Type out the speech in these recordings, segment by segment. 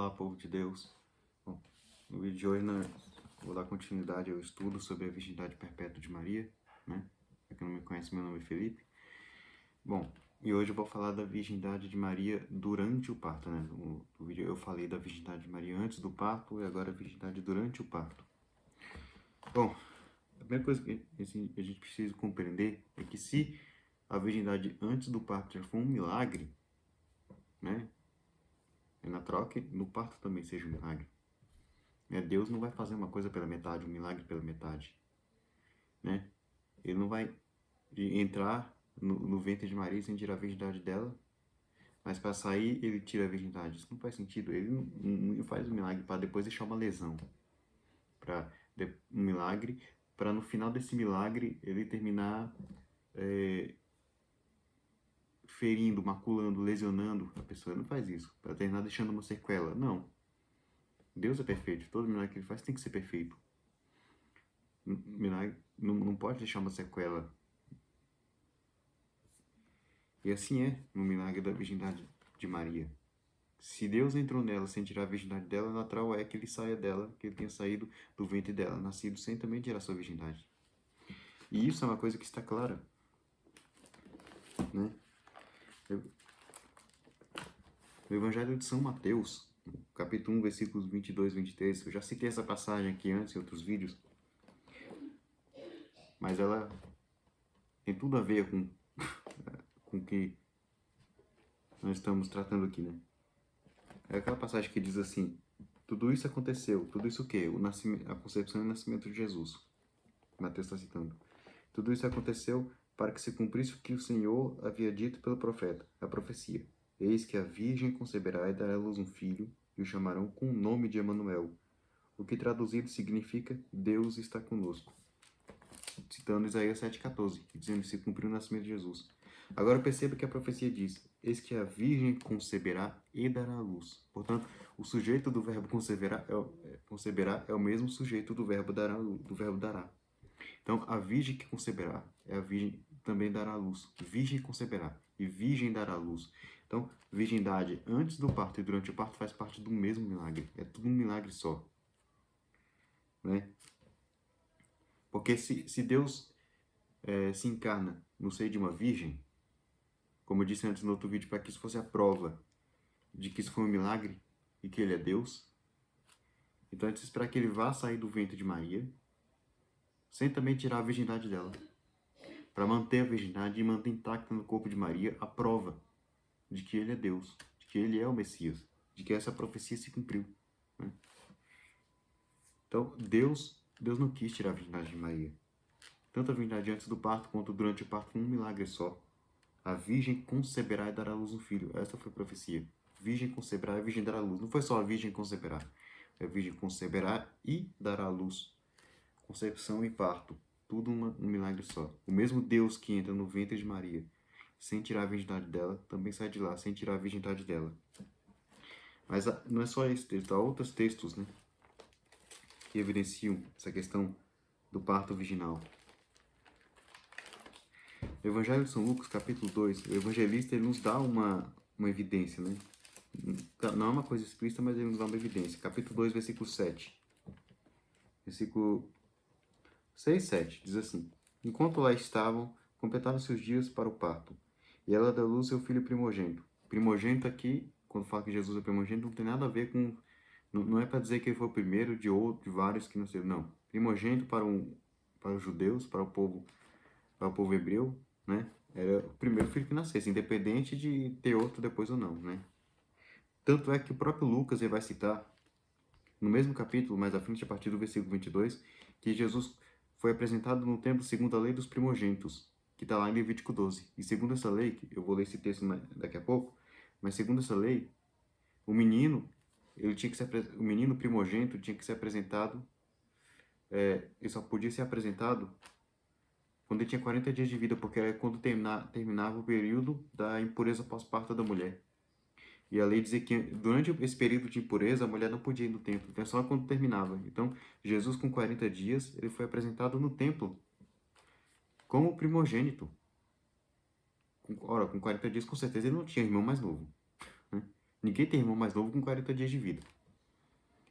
Olá, povo de Deus. Bom, no vídeo de hoje vou dar continuidade ao estudo sobre a virgindade perpétua de Maria, né? Para quem não me conhece, meu nome é Felipe. Bom, e hoje eu vou falar da virgindade de Maria durante o parto, né? No vídeo eu falei da virgindade de Maria antes do parto e agora a virgindade durante o parto. Bom, a primeira coisa que a gente precisa compreender é que se a virgindade antes do parto já foi um milagre, né? É natural que no parto também seja um milagre. Deus não vai fazer uma coisa pela metade, um milagre pela metade, né? Ele não vai entrar no ventre de Maria sem tirar a virgindade dela, mas para sair ele tira a virgindade. Isso não faz sentido. Ele não faz um milagre para depois deixar uma lesão, um milagre para no final desse milagre ele terminar ferindo, maculando, lesionando a pessoa. Ele não faz isso para terminar deixando uma sequela. Não. Deus é perfeito. Todo milagre que ele faz tem que ser perfeito. Milagre não pode deixar uma sequela. E assim é no milagre da virgindade de Maria. Se Deus entrou nela sem tirar a virgindade dela, natural é que ele saia dela, que ele tenha saído do ventre dela, nascido sem também tirar sua virgindade. E isso é uma coisa que está clara, né? No Evangelho de São Mateus, capítulo 1, versículos 22 e 23, eu já citei essa passagem aqui antes em outros vídeos, mas ela tem tudo a ver com o que nós estamos tratando aqui, né? É aquela passagem que diz assim: tudo isso aconteceu. Tudo isso o quê? A concepção e o nascimento de Jesus. Mateus está citando. Tudo isso aconteceu para que se cumprisse o que o Senhor havia dito pelo profeta, a profecia. Eis que a virgem conceberá e dará à luz um filho, e o chamarão com o nome de Emanuel, o que traduzido significa Deus está conosco. Citando Isaías 7,14, dizendo que se cumpriu o nascimento de Jesus. Agora perceba que a profecia diz: eis que a virgem conceberá e dará à luz. Portanto, o sujeito do verbo conceberá é o mesmo sujeito do verbo dará. Então, a virgem que conceberá é a virgem também dará à luz. Virgem conceberá e virgem dará à luz. Então, virgindade antes do parto e durante o parto faz parte do mesmo milagre. É tudo um milagre só, né? Porque se Deus se encarna no seio de uma virgem, como eu disse antes no outro vídeo, para que isso fosse a prova de que isso foi um milagre e que ele é Deus, então a gente espera que ele vá sair do ventre de Maria, sem também tirar a virgindade dela, para manter a virgindade e manter intacta no corpo de Maria a prova de que ele é Deus, de que ele é o Messias, de que essa profecia se cumpriu, né? Então, Deus não quis tirar a virgindade de Maria. Tanto a virgindade antes do parto quanto durante o parto foi um milagre só. A virgem conceberá e dará à luz um filho. Essa foi a profecia. Virgem conceberá e a virgem dará à luz. Não foi só a virgem conceberá. A virgem conceberá e dará à luz. Concepção e parto. Tudo um milagre só. O mesmo Deus que entra no ventre de Maria sem tirar a virgindade dela, também sai de lá sem tirar a virgindade dela. Mas não é só esse texto. Há outros textos, né, que evidenciam essa questão do parto virginal. No Evangelho de São Lucas, capítulo 2, o evangelista ele nos dá uma evidência, né? Não é uma coisa explícita, mas ele nos dá uma evidência. Capítulo 2, versículo 7. Versículo 6 e 7, diz assim: enquanto lá estavam, completaram-se os dias para o parto, e ela deu à luz seu filho primogênito. Primogênito aqui, quando fala que Jesus é primogênito, não tem nada a ver com... Não é para dizer que ele foi o primeiro de vários que nasceram, não. Primogênito para os judeus, para o povo hebreu, né? Era o primeiro filho que nascesse, independente de ter outro depois ou não, né? Tanto é que o próprio Lucas ele vai citar, no mesmo capítulo, mais à frente, a partir do versículo 22, que Jesus foi apresentado no templo segundo a lei dos primogênitos, que está lá em Levítico 12. E segundo essa lei, eu vou ler esse texto daqui a pouco, mas segundo essa lei, o menino primogênito tinha que ser apresentado, ele só podia ser apresentado quando ele tinha 40 dias de vida, porque era quando terminava o período da impureza pós-parto da mulher. E a lei dizia que durante esse período de impureza, a mulher não podia ir no templo, então é só quando terminava. Então, Jesus, com 40 dias, ele foi apresentado no templo como primogênito. Ora, com 40 dias, com certeza, ele não tinha irmão mais novo, né? Ninguém tem irmão mais novo com 40 dias de vida.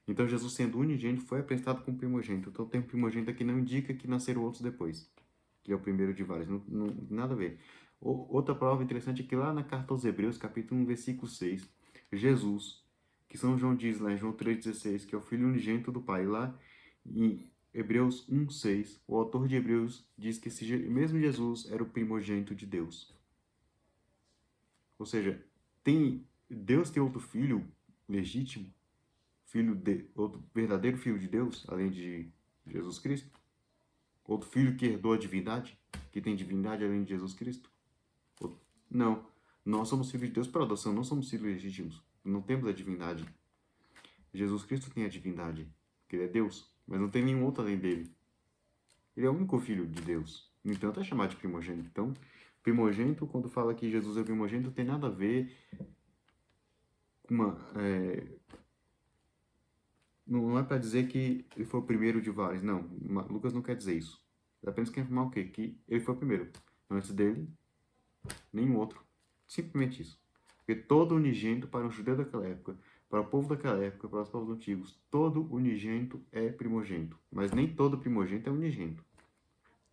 Então, Jesus, sendo unigênito, foi apresentado como primogênito. Então, o termo primogênito aqui não indica que nasceram outros depois, que é o primeiro de vários. Não, nada a ver. Outra prova interessante é que lá na carta aos Hebreus, capítulo 1, versículo 6, Jesus, que São João diz lá em João 3,16, que é o Filho unigênito do Pai, lá em Hebreus 1,6, o autor de Hebreus diz que esse mesmo Jesus era o primogênito de Deus. Ou seja, Deus tem outro filho legítimo, outro verdadeiro filho de Deus, além de Jesus Cristo? Outro filho que herdou a divindade, que tem divindade além de Jesus Cristo? Não. Nós somos filhos de Deus por adoção, não somos filhos legítimos. Não temos a divindade. Jesus Cristo tem a divindade, porque ele é Deus, mas não tem nenhum outro além dele. Ele é o único filho de Deus. No entanto, é chamado de primogênito. Então, primogênito, quando fala que Jesus é primogênito, tem nada a ver com não é para dizer que ele foi o primeiro de vários. Não, Lucas não quer dizer isso. Ele apenas quer informar o quê? Que ele foi o primeiro. Antes dele, nenhum outro. Simplesmente isso. Porque todo unigênito para um judeu daquela época, para o povo daquela época, para os povos antigos, todo unigênito é primogênito. Mas nem todo primogênito é unigênito.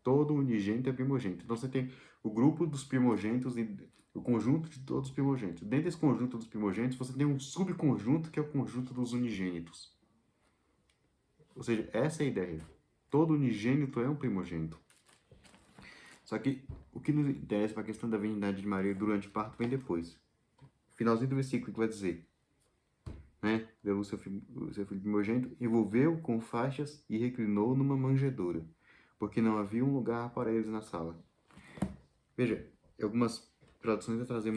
Todo unigênito é primogênito. Então você tem o grupo dos primogênitos e o conjunto de todos os primogênitos. Dentro desse conjunto dos primogênitos, você tem um subconjunto que é o conjunto dos unigênitos. Ou seja, essa é a ideia. Todo unigênito é um primogênito. Só que o que nos interessa para a questão da virgindade de Maria durante o parto vem depois. Finalzinho do versículo que vai dizer, né? Deu o seu filho primogênito, envolveu com faixas e reclinou numa manjedoura, porque não havia um lugar para eles na sala. Veja, algumas traduções vai trazer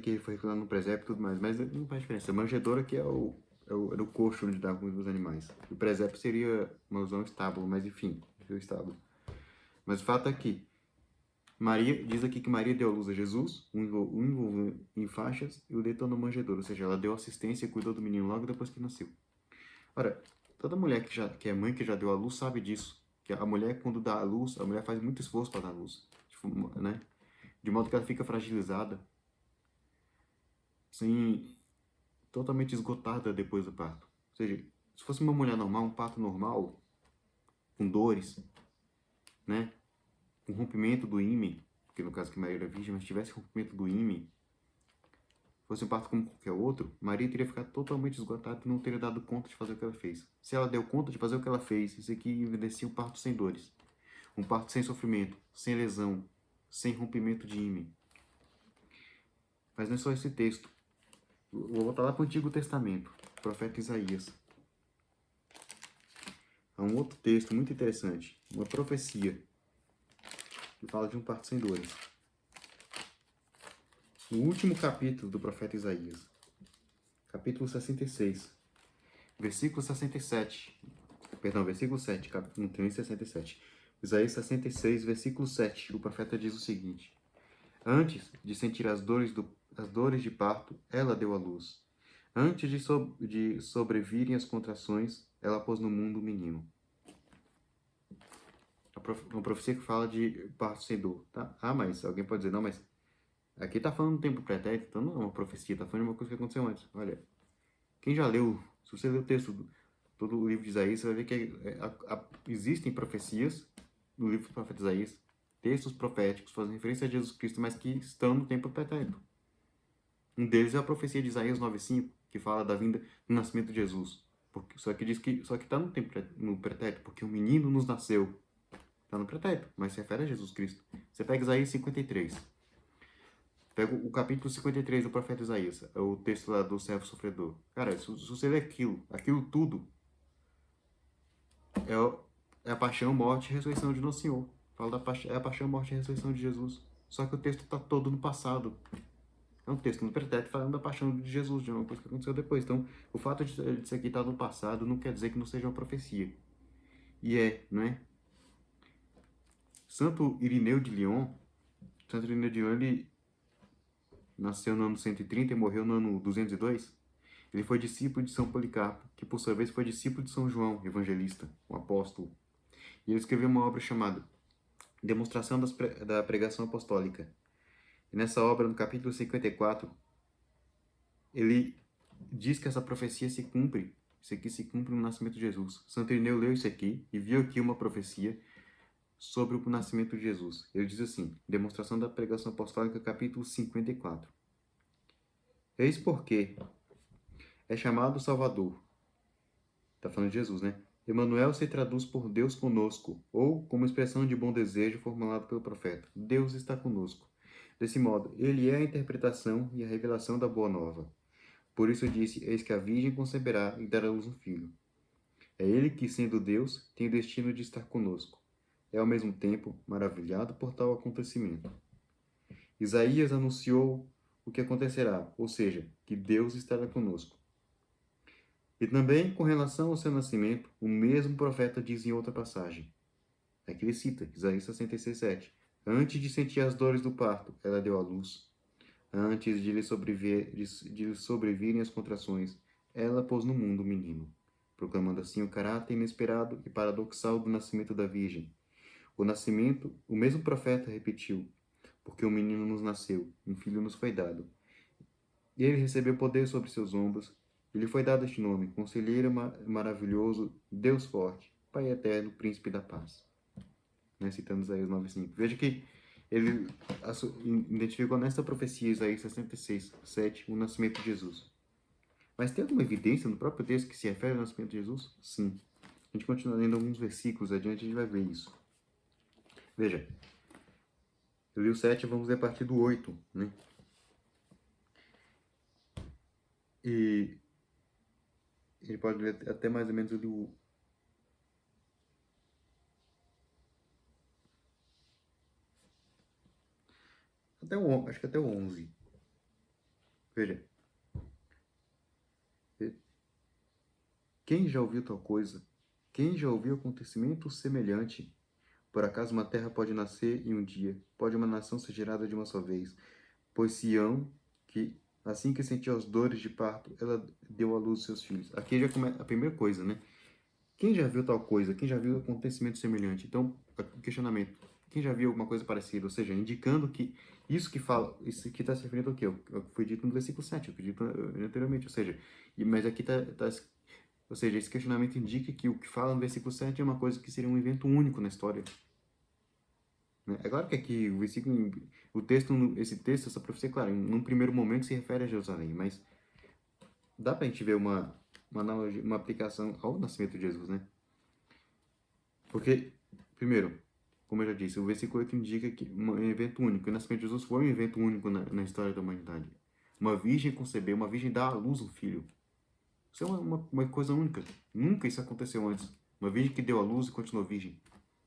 que ele foi reclinado no presépio e tudo mais, mas não faz diferença. A manjedoura que era o coxo onde dava com os animais. O presépio seria uma alusão ao estábulo, mas enfim, o estábulo. Mas o fato é que Maria, diz aqui que Maria deu à luz a Jesus, um envolveu em faixas e o deitou no manjedouro, ou seja, ela deu assistência e cuidou do menino logo depois que nasceu. Ora, toda mulher que é mãe que já deu à luz sabe disso, que a mulher quando dá à luz, a mulher faz muito esforço para dar à luz, tipo, né? De modo que ela fica fragilizada, assim, totalmente esgotada depois do parto. Ou seja, se fosse uma mulher normal, um parto normal, com dores, né? Com rompimento do ímen, porque no caso que Maria era virgem, mas tivesse rompimento do ímen, fosse um parto como qualquer outro, Maria teria ficado totalmente esgotada e não teria dado conta de fazer o que ela fez. Se ela deu conta de fazer o que ela fez, isso aqui evidencia um parto sem dores. Um parto sem sofrimento, sem lesão, sem rompimento de ímen. Mas não é só esse texto. Vou voltar lá para o Antigo Testamento, o profeta Isaías. Há um outro texto muito interessante, uma profecia, que fala de um parto sem dores. No último capítulo do profeta Isaías, capítulo 66, versículo 67, perdão, versículo 7, não tem nem 67. Isaías 66, versículo 7, o profeta diz o seguinte: Antes de sentir as dores de parto, ela deu à luz. Antes de sobrevirem as contrações, ela pôs no mundo um menino. Uma profecia que fala de parto sem dor, tá? Ah, mas alguém pode dizer, não, mas aqui tá falando do tempo pretérito, então não é uma profecia, tá falando de uma coisa que aconteceu antes. Olha, quem já leu, se você ler o texto, todo o livro de Isaías, você vai ver que existem profecias no livro do profeta Isaías, textos proféticos fazem referência a Jesus Cristo, mas que estão no tempo pretérito. Um deles é a profecia de Isaías 9:5, que fala da vinda do nascimento de Jesus. Só que diz que está no pretérito, porque um menino nos nasceu. Está no pretérito, mas se refere a Jesus Cristo. Você pega Isaías 53. Pega o capítulo 53 do profeta Isaías, é o texto lá do servo sofredor. Cara, se você ler aquilo tudo, é a paixão, morte e ressurreição de Nosso Senhor. Fala é a paixão, morte e ressurreição de Jesus. Só que o texto está todo no passado. É um texto no pretérito falando da paixão de Jesus, de uma coisa que aconteceu depois. Então, o fato de isso aqui estar no passado não quer dizer que não seja uma profecia. E não é? Santo Irineu de Lyon, ele nasceu no ano 130 e morreu no ano 202. Ele foi discípulo de São Policarpo, que por sua vez foi discípulo de São João, evangelista, um apóstolo. E ele escreveu uma obra chamada Demonstração da Pregação Apostólica. E nessa obra, no capítulo 54, ele diz que essa profecia se cumpre. Isso aqui se cumpre no nascimento de Jesus. Santo Irineu leu isso aqui e viu aqui uma profecia sobre o nascimento de Jesus. Ele diz assim, demonstração da pregação apostólica, capítulo 54. Eis porque é chamado Salvador. Está falando de Jesus, né? Emanuel se traduz por Deus conosco, ou como expressão de bom desejo formulado pelo profeta. Deus está conosco. Desse modo, ele é a interpretação e a revelação da boa nova. Por isso disse, eis que a virgem conceberá e dará à luz um filho. É ele que, sendo Deus, tem o destino de estar conosco. É ao mesmo tempo maravilhado por tal acontecimento. Isaías anunciou o que acontecerá, ou seja, que Deus estará conosco. E também, com relação ao seu nascimento, o mesmo profeta diz em outra passagem. Aqui ele cita, Isaías 66:7. Antes de sentir as dores do parto, ela deu à luz. Antes de lhe sobrevirem as contrações, ela pôs no mundo o menino, proclamando assim o caráter inesperado e paradoxal do nascimento da Virgem. O nascimento, o mesmo profeta repetiu, porque um menino nos nasceu, um filho nos foi dado. E ele recebeu poder sobre seus ombros, e lhe foi dado este nome, Conselheiro Maravilhoso, Deus Forte, Pai Eterno, Príncipe da Paz. Né? Citando Isaías 9:5. Veja que ele identificou nesta profecia, Isaías 66:7, o nascimento de Jesus. Mas tem alguma evidência no próprio texto que se refere ao nascimento de Jesus? Sim. A gente continua lendo alguns versículos adiante, a gente vai ver isso. Veja, eu li o 7, vamos ler a partir do 8, né? E ele pode ler até mais ou menos do... acho que até o 11. Veja. Quem já ouviu tal coisa? Quem já ouviu acontecimento semelhante? Por acaso uma terra pode nascer em um dia? Pode uma nação ser gerada de uma só vez? Pois Sião, que assim que sentiu as dores de parto, ela deu à luz seus filhos. Aqui já começa a primeira coisa, né? Quem já viu tal coisa? Quem já viu acontecimento semelhante? Então, o questionamento. Quem já viu alguma coisa parecida? Ou seja, indicando que isso que fala, isso aqui está se referindo ao quê? O que foi dito no versículo 7, o que foi dito anteriormente. Ou seja, mas aqui ou seja, esse questionamento indica que o que fala no versículo 7 é uma coisa que seria um evento único na história. Né? É claro que aqui o versículo, esse texto, essa profecia, claro, num primeiro momento se refere a Jerusalém, mas dá pra gente ver uma analogia, uma aplicação ao nascimento de Jesus, né? Porque, primeiro, como eu já disse, o versículo 8 indica que um evento único. O nascimento de Jesus foi um evento único na história da humanidade. Uma virgem concebeu, uma virgem dá à luz um filho. Isso é uma coisa única. Nunca isso aconteceu antes. Uma virgem que deu à luz e continuou virgem.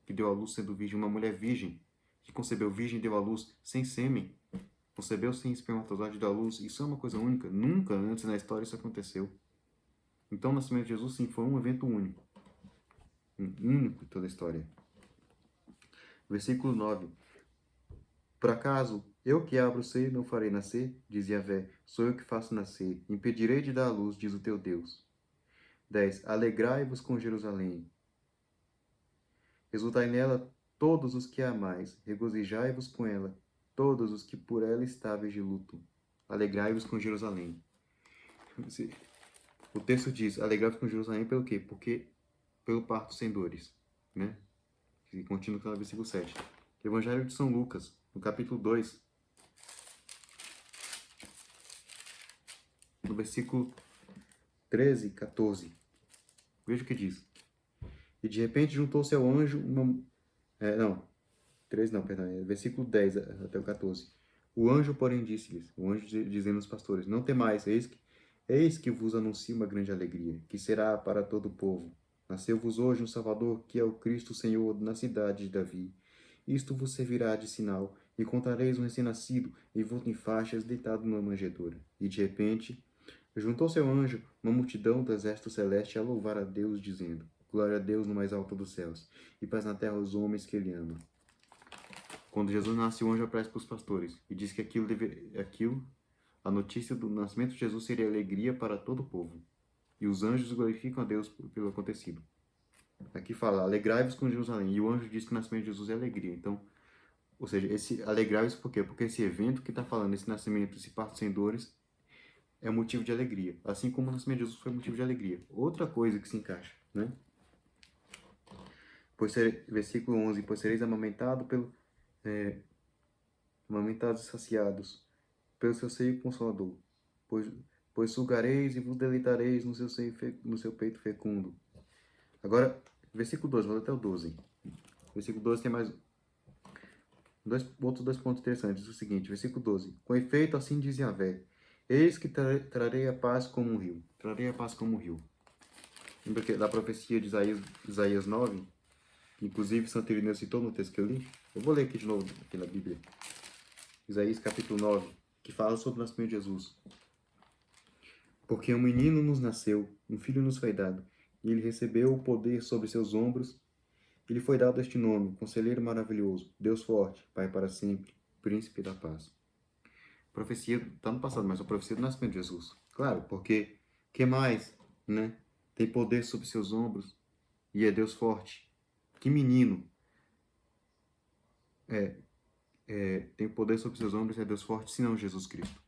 Que deu à luz sendo virgem. Uma mulher virgem que concebeu virgem e deu à luz sem sêmen. Concebeu sem espermatozoide e deu à luz. Isso é uma coisa única. Nunca antes na história isso aconteceu. Então o nascimento de Jesus, sim, foi um evento único. Único em toda a história. Versículo 9. Por acaso, eu que abro o seio não farei nascer? Diz Yahvé, sou eu que faço nascer. Impedirei de dar à luz, diz o teu Deus. 10. Alegrai-vos com Jerusalém. Exultai nela todos os que a amais. Regozijai-vos com ela, todos os que por ela estáveis de luto. Alegrai-vos com Jerusalém. O texto diz, alegrai-vos com Jerusalém pelo quê? Porque pelo parto sem dores. Né? E continua no versículo 7. Evangelho de São Lucas, no capítulo 2, no versículo 13, 14. Veja o que diz. E de repente juntou-se ao anjo uma... 13 não, perdão, versículo 10 até o 14. O anjo, porém, disse-lhes, o anjo dizendo aos pastores, não temais, eis que vos anuncio uma grande alegria, que será para todo o povo. Nasceu-vos hoje um Salvador, que é o Cristo Senhor, na cidade de Davi. Isto vos servirá de sinal, e encontrareis um recém-nascido, envolto em faixas, deitado numa manjedoura. E de repente, juntou-se ao anjo uma multidão do exército celeste a louvar a Deus, dizendo, glória a Deus no mais alto dos céus, e paz na terra aos homens que ele ama. Quando Jesus nasce, o anjo aparece para os pastores e diz que a notícia do nascimento de Jesus seria alegria para todo o povo. E os anjos glorificam a Deus pelo acontecido. Aqui fala, alegrai-vos com Jerusalém. E o anjo diz que o nascimento de Jesus é alegria. Então, Ou seja, esse alegrar-se por quê? Porque esse evento que está falando, esse nascimento, esse parto sem dores, é motivo de alegria. Assim como o nascimento de Jesus foi motivo de alegria. Outra coisa que se encaixa, né? Versículo 11, pois sereis amamentados e saciados pelo seu seio consolador. Pois, pois sugareis e vos deleitareis no seu seio, no seu peito fecundo. Agora, versículo 12, vou até o 12. Versículo 12 tem mais outros dois pontos interessantes. O seguinte, versículo 12. Com efeito, assim diz Yahvé, eis que trarei a paz como um rio. Trarei a paz como um rio. Lembra da profecia de Isaías 9? Inclusive, Santo Irineu citou no texto que eu li. Eu vou ler aqui de novo, aqui na Bíblia. Isaías capítulo 9, que fala sobre o nascimento de Jesus. Porque um menino nos nasceu, um filho nos foi dado, e ele recebeu o poder sobre seus ombros. Ele foi dado este nome, Conselheiro Maravilhoso, Deus Forte, Pai para sempre, Príncipe da Paz. A profecia está no passado, mas a profecia do nascimento de Jesus. Claro, porque que mais, né? Tem poder sobre seus ombros e é Deus forte. Que menino tem poder sobre seus ombros e é Deus forte, senão Jesus Cristo.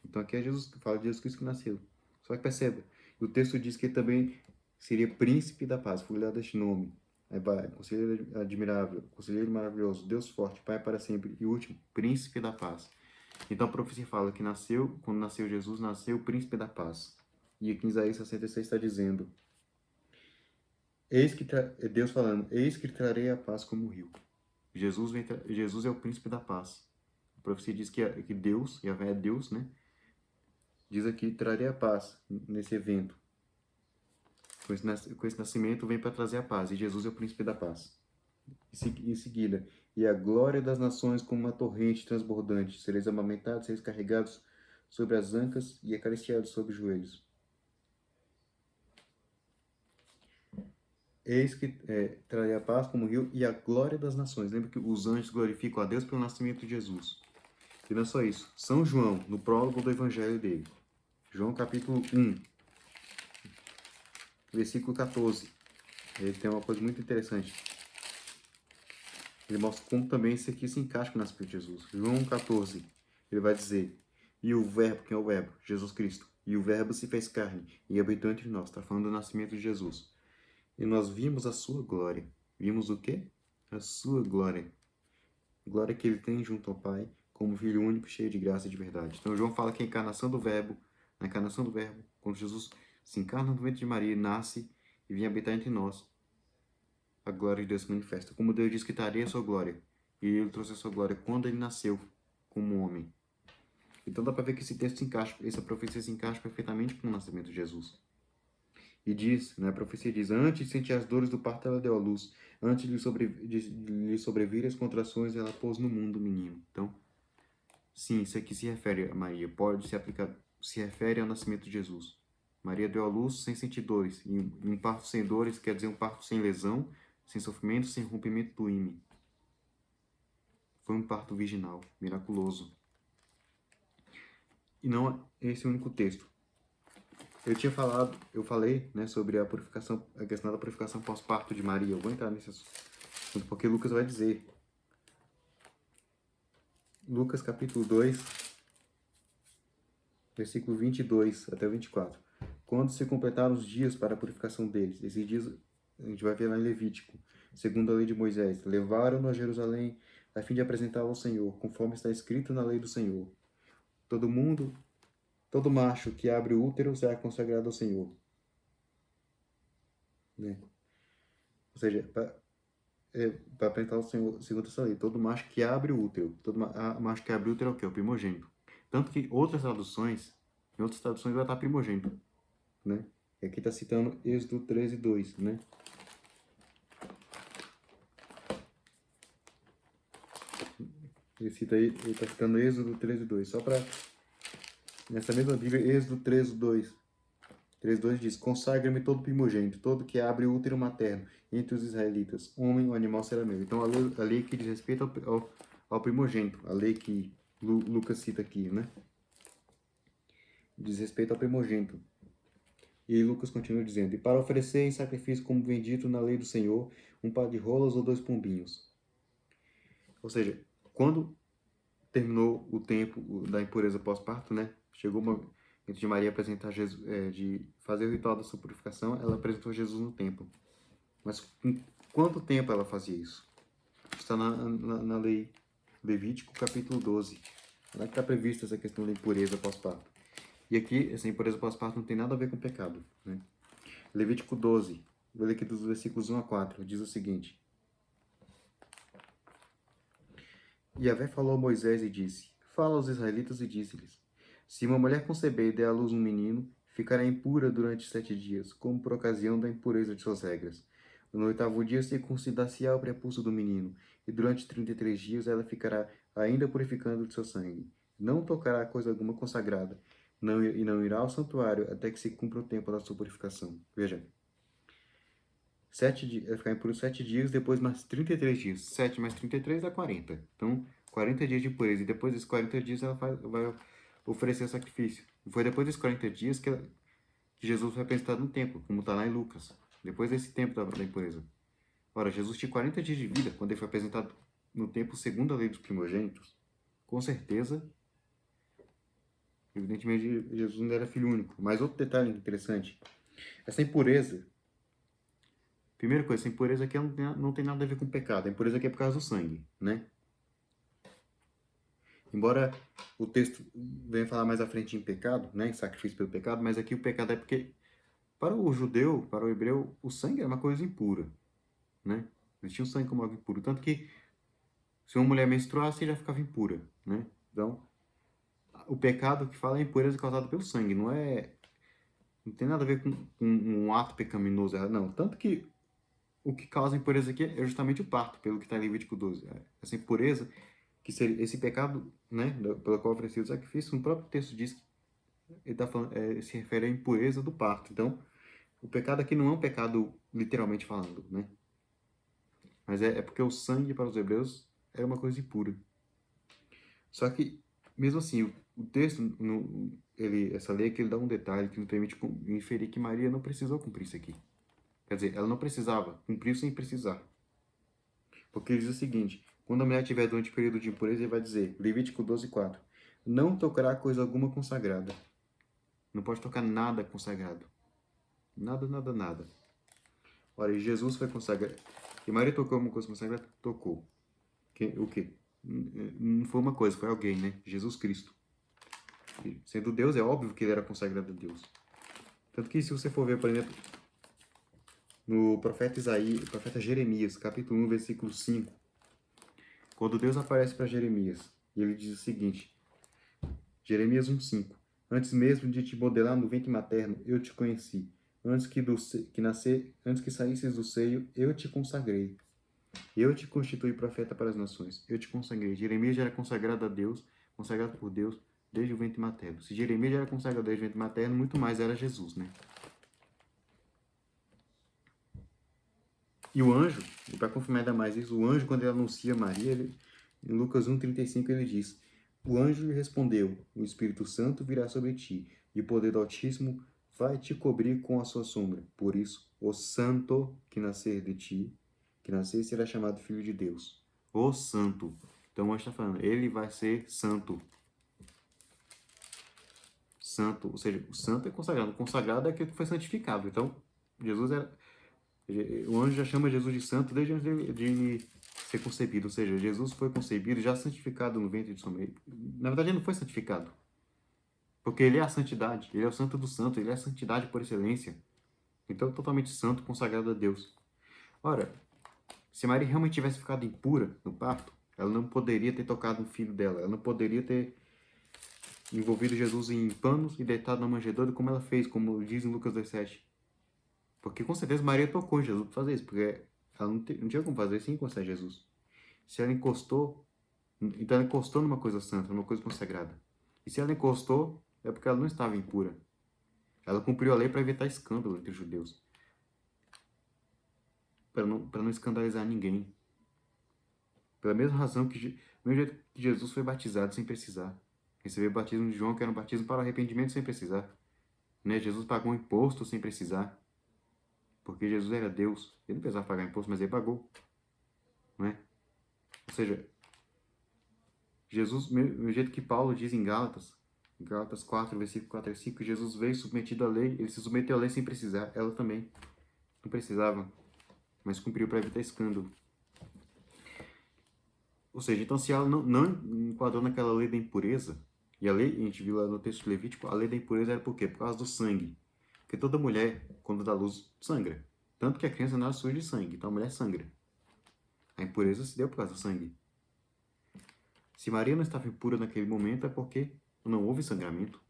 Então aqui é Jesus que fala de Jesus Cristo que nasceu. Só que perceba, o texto diz que ele também seria Príncipe da Paz, foi dado este nome. Aí vai, Conselheiro Admirável, Conselheiro Maravilhoso, Deus Forte, Pai para sempre. E último, Príncipe da Paz. Então a profecia fala que quando nasceu Jesus, nasceu o Príncipe da Paz. E aqui em Isaías 66 está dizendo, Deus falando, eis que trarei a paz como um rio. Jesus é o Príncipe da Paz. A profecia diz que Deus, Yahvé é Deus, né? Diz aqui, trarei a paz nesse evento. Com esse nascimento vem para trazer a paz. E Jesus é o príncipe da paz. Em seguida, e a glória das nações como uma torrente transbordante. Sereis amamentados, sereis carregados sobre as ancas e acariciados sobre os joelhos. Eis que trarei a paz como rio e a glória das nações. Lembra que os anjos glorificam a Deus pelo nascimento de Jesus. E não é só isso. São João, no prólogo do evangelho dele. João capítulo 1, versículo 14. Ele tem uma coisa muito interessante. Ele mostra como também isso aqui se encaixa com o nascimento de Jesus. João 14, ele vai dizer, e o verbo, quem é o verbo? Jesus Cristo. E o verbo se fez carne e habitou entre nós. Está falando do nascimento de Jesus. E nós vimos a sua glória. Vimos o quê? A sua glória. Glória que ele tem junto ao Pai, como Filho único, cheio de graça e de verdade. Então João fala que a encarnação do verbo, na encarnação do verbo, quando Jesus se encarna no ventre de Maria, nasce e vem habitar entre nós, a glória de Deus se manifesta. Como Deus disse que traria a sua glória, e ele trouxe a sua glória quando ele nasceu como homem. Então dá para ver que esse texto se encaixa, essa profecia se encaixa perfeitamente com o nascimento de Jesus. E diz, né, a profecia diz, antes de sentir as dores do parto ela deu à luz, antes de lhe sobrevirem as contrações ela pôs no mundo o menino. Então, sim, isso aqui se refere a Maria, pode se aplicar, se refere ao nascimento de Jesus. Maria deu à luz sem sentir dores, e um parto sem dores quer dizer um parto sem lesão, sem sofrimento, sem rompimento do ímen. Foi um parto virginal, miraculoso. E não é esse o único texto. Eu falei, né, sobre a questão da purificação pós-parto de Maria. Eu vou entrar nesse assunto, porque Lucas vai dizer. Lucas capítulo 2, versículo 22 até o 24. Quando se completaram os dias para a purificação deles, esses dias a gente vai ver lá em Levítico, segundo a lei de Moisés, levaram-no a Jerusalém a fim de apresentá-lo ao Senhor, conforme está escrito na lei do Senhor. Todo macho que abre o útero será consagrado ao Senhor. Né? Ou seja, para apresentar ao Senhor, segundo essa lei, todo macho que abre o útero, macho que abre o útero é o quê? O primogênito. Tanto que em outras traduções vai estar primogênito. Né? E aqui está citando Êxodo 13, 2, né? Ele está citando Êxodo 13, 2. Só para... Nessa mesma Bíblia, Êxodo 13, 2. 13, 2 diz, consagra-me todo primogênito, todo que abre o útero materno entre os israelitas. Homem ou animal será meu. Então, a lei que diz respeito ao primogênito. A lei que Lucas cita aqui, né? Diz respeito ao primogênito. E Lucas continua dizendo, e para oferecer em sacrifício como bendito na lei do Senhor, um par de rolas ou 2 pombinhos. Ou seja, quando terminou o tempo da impureza pós-parto, né? Chegou uma de Maria apresentar Jesus, de fazer o ritual da sua purificação, ela apresentou Jesus no templo. Mas com quanto tempo ela fazia isso? Está na lei Levítico, capítulo 12. Lá que está prevista essa questão da impureza pós-parto. E aqui, essa impureza pós-parto não tem nada a ver com pecado, né? Levítico 12, vou ler aqui dos versículos 1 a 4, diz o seguinte: Yahvé falou a Moisés e disse: Fala aos israelitas e disse-lhes: Se uma mulher conceber e der à luz um menino, ficará impura durante 7 dias, como por ocasião da impureza de suas regras. No 8º dia circuncidar-se-á o prepulso do menino, e durante 33 dias ela ficará ainda purificando de seu sangue. Não tocará coisa alguma consagrada, e não irá ao santuário até que se cumpra o tempo da sua purificação. Veja, vai ficar impuro 7 dias, depois mais 33 dias. 7 mais 33 dá 40. Então, 40 dias de impureza. E depois desses 40 dias ela vai oferecer o sacrifício. E foi depois desses 40 dias que Jesus foi apresentado no templo, como está lá em Lucas. Depois desse tempo da impureza. Ora, Jesus tinha 40 dias de vida quando ele foi apresentado no templo segundo a lei dos primogênitos. Com certeza, evidentemente, Jesus não era filho único. Mas outro detalhe interessante. Essa impureza... Primeira coisa, essa impureza aqui não tem nada a ver com pecado. A impureza aqui é por causa do sangue, né? Embora o texto venha falar mais à frente em pecado, né? Em sacrifício pelo pecado, mas aqui o pecado é porque, para o judeu, para o hebreu, o sangue é uma coisa impura, né? Eles tinham sangue como algo impuro. Tanto que, se uma mulher menstruasse, já ficava impura, né? Então, o pecado que fala é a impureza causada pelo sangue, não tem nada a ver com um ato pecaminoso, não. Tanto que o que causa impureza aqui é justamente o parto, pelo que está em Levítico 12. Essa impureza, que seria esse pecado, né, pelo qual oferecia o sacrifício, no próprio texto diz que ele tá falando, se refere à impureza do parto. Então, o pecado aqui não é um pecado literalmente falando, né? Mas é porque o sangue para os hebreus era uma coisa impura. Só que, mesmo assim, o texto, essa lei aqui, ele dá um detalhe que nos permite inferir que Maria não precisou cumprir isso aqui. Quer dizer, ela não precisava, cumpriu sem precisar. Porque ele diz o seguinte: quando a mulher estiver durante o período de impureza, ele vai dizer, Levítico 12:4, não tocará coisa alguma consagrada. Não pode tocar nada consagrado. Nada, nada, nada. Ora, e Jesus foi consagrado. E Maria tocou alguma coisa consagrada? Tocou. O quê? Não foi uma coisa, foi alguém, né? Jesus Cristo. E, sendo Deus, é óbvio que ele era consagrado a Deus. Tanto que se você for ver, por exemplo, no profeta Jeremias, capítulo 1, versículo 5, quando Deus aparece para Jeremias, ele diz o seguinte, Jeremias 1:5, antes mesmo de te modelar no ventre materno, eu te conheci. Antes que saísses do seio, eu te consagrei. Eu te constituí profeta para as nações. Eu te consagrei. Jeremias já era consagrado a Deus, consagrado por Deus, desde o ventre materno. Se Jeremias já era consagrado desde o ventre materno, muito mais era Jesus, né? E o anjo, e para confirmar ainda mais isso, o anjo, quando ele anuncia Maria, em Lucas 1:35, ele diz, o anjo lhe respondeu, o Espírito Santo virá sobre ti, e o poder do Altíssimo vai te cobrir com a sua sombra. Por isso, o santo que nascer de ti, que nascer, será chamado Filho de Deus. O santo. Então o anjo está falando, ele vai ser santo. Santo, ou seja, o santo é consagrado. O consagrado é aquele que foi santificado. Então, o anjo já chama Jesus de santo desde antes de ele ser concebido. Ou seja, Jesus foi concebido já santificado no ventre de sua mãe. Na verdade, ele não foi santificado. Porque ele é a santidade. Ele é o santo do santo. Ele é a santidade por excelência. Então, totalmente santo, consagrado a Deus. Ora, se Maria realmente tivesse ficado impura no parto, ela não poderia ter tocado no filho dela. Ela não poderia ter envolvido Jesus em panos e deitado na manjedoura como ela fez, como diz em Lucas 2:7. Porque com certeza Maria tocou em Jesus para fazer isso, porque ela não tinha como fazer sem encostar em Jesus. Se ela encostou, então ela encostou numa coisa santa, numa coisa consagrada. E se ela encostou, é porque ela não estava impura. Ela cumpriu a lei para evitar escândalo entre os judeus. Para não escandalizar ninguém. Pela mesma razão que, do mesmo jeito que Jesus foi batizado sem precisar. Recebeu o batismo de João, que era um batismo para arrependimento sem precisar. Né? Jesus pagou um imposto sem precisar. Porque Jesus era Deus. Ele não precisava pagar imposto, mas ele pagou. Não é? Ou seja, Jesus, do jeito que Paulo diz em Gálatas 4, versículo 4 e 5, Jesus veio submetido à lei, ele se submeteu à lei sem precisar, ela também não precisava, mas cumpriu para evitar escândalo. Ou seja, então se ela não enquadrou naquela lei da impureza, e a lei, a gente viu lá no texto levítico, a lei da impureza era por quê? Por causa do sangue. Porque toda mulher, quando dá luz, sangra. Tanto que a criança nasce suja de sangue, então a mulher sangra. A impureza se deu por causa do sangue. Se Maria não estava impura naquele momento, é porque não houve sangramento.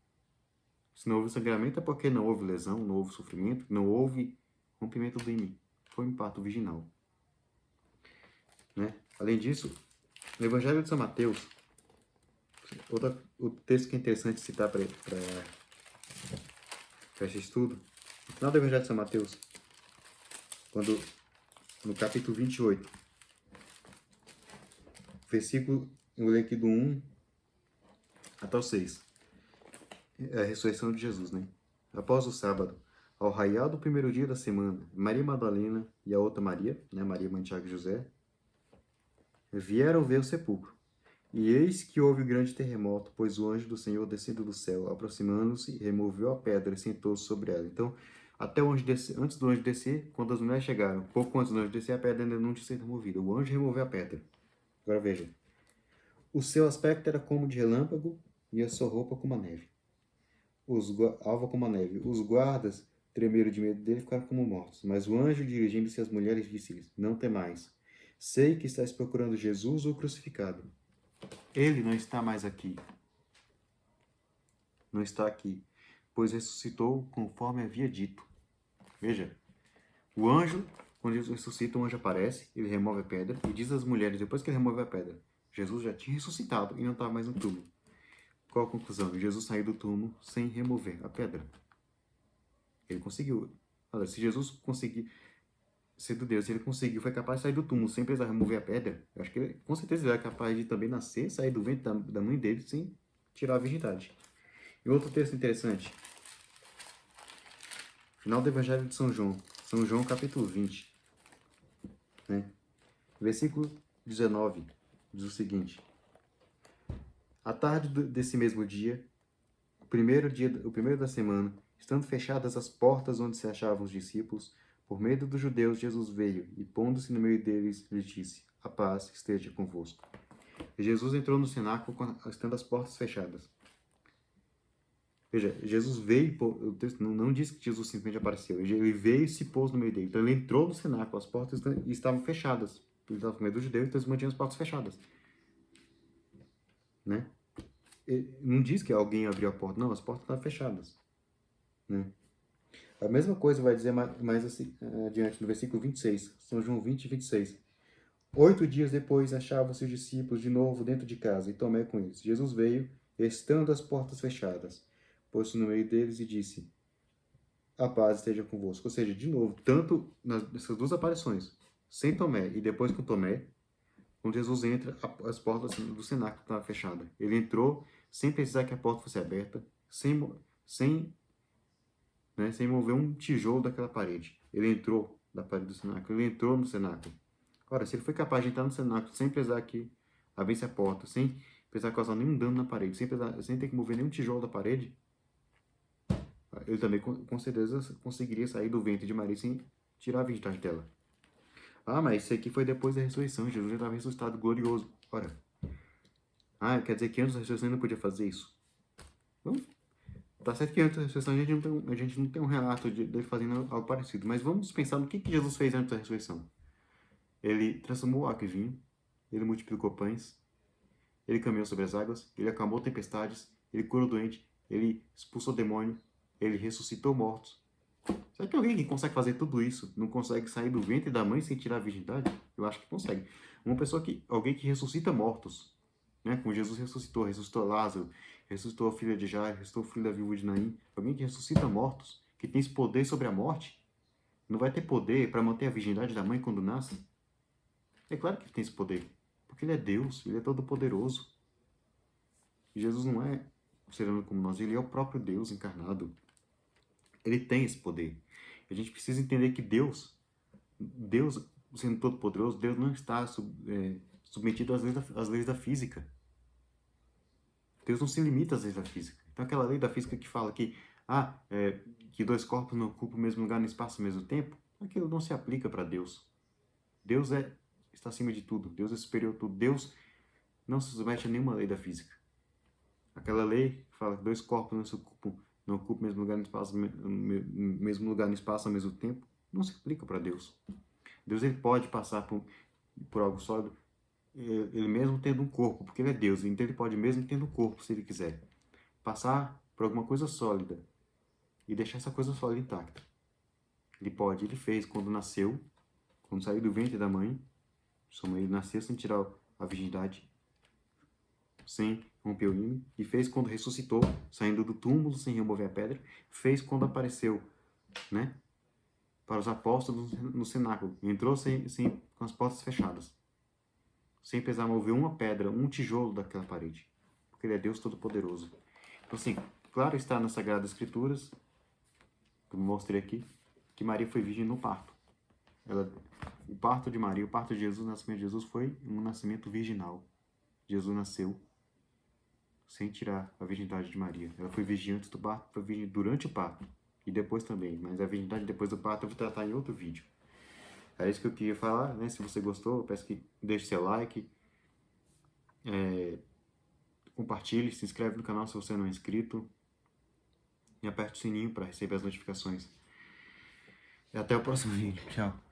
Se não houve sangramento, é porque não houve lesão, não houve sofrimento, não houve rompimento do ímã. Foi um parto virginal. Né? Além disso, no Evangelho de São Mateus, o texto que é interessante citar para esse estudo, no final do Evangelho de São Mateus, quando, no capítulo 28, versículo, eu vou ler aqui do 1 até o 6, é a ressurreição de Jesus, né? Após o sábado, ao raiar do primeiro dia da semana, Maria Madalena e a outra Maria, né, Maria, mãe de Tiago e José, vieram ver o sepulcro. E eis que houve um grande terremoto, pois o anjo do Senhor, descendo do céu, aproximando-se, removeu a pedra e sentou-se sobre ela. Então, até o anjo descer, antes do anjo descer, quando as mulheres chegaram, pouco antes do anjo descer, a pedra ainda não tinha sido removida. O anjo removeu a pedra. Agora veja. O seu aspecto era como de relâmpago e a sua roupa como a neve. Alva como a neve. Os guardas tremeram de medo dele e ficaram como mortos. Mas o anjo, dirigindo-se às mulheres, disse-lhes: Não temais. Sei que estáis procurando Jesus, o crucificado. Ele não está mais aqui. Não está aqui, pois ressuscitou conforme havia dito. Veja, o anjo, quando Jesus ressuscita, o anjo aparece, ele remove a pedra e diz às mulheres, depois que ele remove a pedra, Jesus já tinha ressuscitado e não estava mais no túmulo. Qual a conclusão? Jesus saiu do túmulo sem remover a pedra. Ele conseguiu. Olha, se Jesus conseguir, sendo Deus, se ele conseguiu, foi capaz de sair do túmulo sem precisar remover a pedra, eu acho que ele, com certeza ele é capaz de também nascer, sair do ventre da mãe dele sem tirar a virgindade. E outro texto interessante. Final do Evangelho de São João. São João, capítulo 20. Né? Versículo 19. Diz o seguinte. À tarde desse mesmo dia, o primeiro da semana, estando fechadas as portas onde se achavam os discípulos, por medo dos judeus, Jesus veio e, pondo-se no meio deles, lhes disse: A paz esteja convosco. E Jesus entrou no cenáculo, estando as portas fechadas. Veja, Jesus veio, o texto não diz que Jesus simplesmente apareceu, ele veio e se pôs no meio dele. Então ele entrou no cenáculo, as portas estavam fechadas. Ele estava com medo dos judeus, então eles mantinham as portas fechadas. Né? Ele não diz que alguém abriu a porta, não, as portas estavam fechadas. Né? A mesma coisa vai dizer mais assim, adiante, no versículo 26, São João 20, 26. 8 dias depois achavam-se os discípulos de novo dentro de casa, e Tomé com eles. Jesus veio, estando as portas fechadas, pôs-se no meio deles e disse: A paz esteja convosco. Ou seja, de novo, tanto nessas duas aparições, sem Tomé e depois com Tomé, quando Jesus entra, as portas do cenáculo estavam fechadas. Ele entrou sem precisar que a porta fosse aberta, sem mover um tijolo daquela parede. Ele entrou da parede do cenáculo, ele entrou no cenáculo. Ora, se ele foi capaz de entrar no cenáculo sem precisar que abrisse a porta, sem precisar causar nenhum dano na parede, sem ter que mover nenhum tijolo da parede, ele também com certeza conseguiria sair do ventre de Maria sem tirar a virgindade dela. Ah, mas isso aqui foi depois da ressurreição. Jesus já estava ressuscitado glorioso. Ora, quer dizer que antes da ressurreição ele não podia fazer isso? Vamos. Tá certo que antes da ressurreição a gente não tem um relato dele fazendo algo parecido, mas vamos pensar no que Jesus fez antes da ressurreição. Ele transformou água em vinho, ele multiplicou pães, ele caminhou sobre as águas, ele acalmou tempestades, ele curou doente, ele expulsou demônio, ele ressuscitou mortos. Será que alguém que consegue fazer tudo isso não consegue sair do ventre da mãe sem tirar a virgindade? Eu acho que consegue. Alguém que ressuscita mortos, né? Como Jesus ressuscitou Lázaro, ressuscitou a filha de Jairo, ressuscitou o filho da viúva de Naim. Alguém que ressuscita mortos, que tem esse poder sobre a morte, não vai ter poder para manter a virgindade da mãe quando nasce? É claro que ele tem esse poder, porque ele é Deus, ele é todo poderoso. E Jesus não é ser humano como nós, ele é o próprio Deus encarnado. Ele tem esse poder. A gente precisa entender que Deus sendo todo poderoso, Deus não está submetido às leis da física. Deus não se limita às leis da física. Então aquela lei da física que fala que dois corpos não ocupam o mesmo lugar no espaço ao mesmo tempo, aquilo não se aplica para Deus. Deus está acima de tudo. Deus é superior a tudo. Deus não se submete a nenhuma lei da física. Aquela lei que fala que dois corpos não ocupam o mesmo lugar no espaço, mesmo lugar no espaço ao mesmo tempo, não se aplica para Deus. Deus ele pode passar por algo sólido, ele mesmo tendo um corpo, porque ele é Deus, então ele pode mesmo tendo um corpo, se ele quiser, passar por alguma coisa sólida e deixar essa coisa sólida intacta. Ele pode, ele fez quando nasceu, quando saiu do ventre da mãe, ele nasceu sem tirar a virgindade, sem romper o ímã, e fez quando ressuscitou, saindo do túmulo sem remover a pedra, fez quando apareceu, né, para os apóstolos no cenáculo, entrou com as portas fechadas, sem precisar mover uma pedra, um tijolo daquela parede, porque ele é Deus Todo-Poderoso. Então, assim, claro está nas Sagradas Escrituras, como mostrei aqui, que Maria foi virgem no parto. O parto de Maria, o parto de Jesus, o nascimento de Jesus foi um nascimento virginal. Jesus nasceu sem tirar a virgindade de Maria. Ela foi virgem antes do parto, foi virgem durante o parto e depois também. Mas a virgindade depois do parto eu vou tratar em outro vídeo. É isso que eu queria falar, né? Se você gostou, eu peço que deixe seu like, compartilhe, se inscreve no canal se você não é inscrito e aperte o sininho para receber as notificações. E até o próximo vídeo. Tchau.